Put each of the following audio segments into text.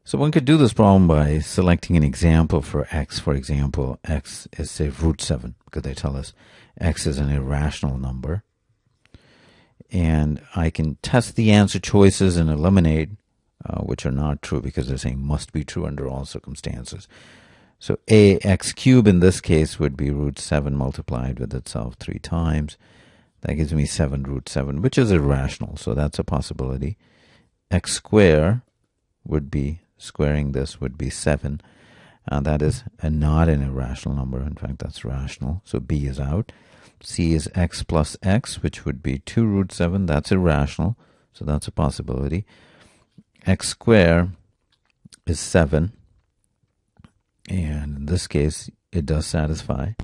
So one could do this problem by selecting an example for x. For example, x is, say, root 7, because they tell us x is an irrational number. And I can test the answer choices and eliminate which are not true, because they're saying must be true under all circumstances. So ax cubed in this case would be root 7 multiplied with itself 3 times. That gives me 7 root 7, which is irrational, so that's a possibility. X squared would be, squaring this would be 7. That is not an irrational number. In fact, that's rational. So B is out. C is x plus x, which would be 2 root 7. That's irrational, so that's a possibility. X squared is 7. And in this case, it does satisfy.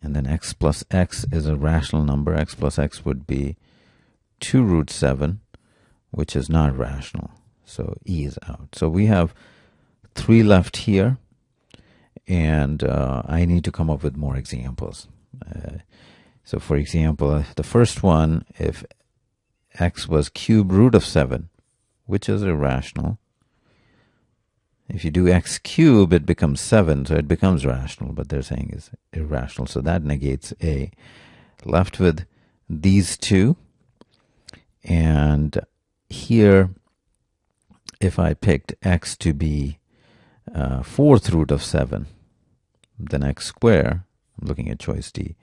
And then x plus x is a rational number. X plus x would be 2 root 7, which is not rational. So E is out. So we have 3 left here, and I need to come up with more examples. So for example, the first one, if x was cube root of 7, which is irrational. If you do x cubed, it becomes 7, so it becomes rational, but they're saying is irrational. So that negates A. Left with these two. And here, if I picked x to be 4th root of 7, then x squared, I'm looking at choice D,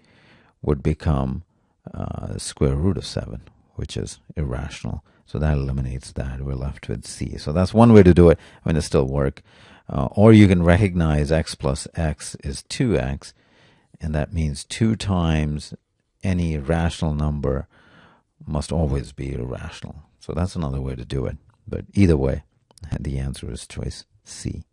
would become square root of 7, which is irrational. So that eliminates that. We're left with C. So that's one way to do it. I mean, it still work. Or you can recognize x plus x is 2x, and that means 2 times any rational number must always be irrational. So that's another way to do it. But either way, the answer is choice C.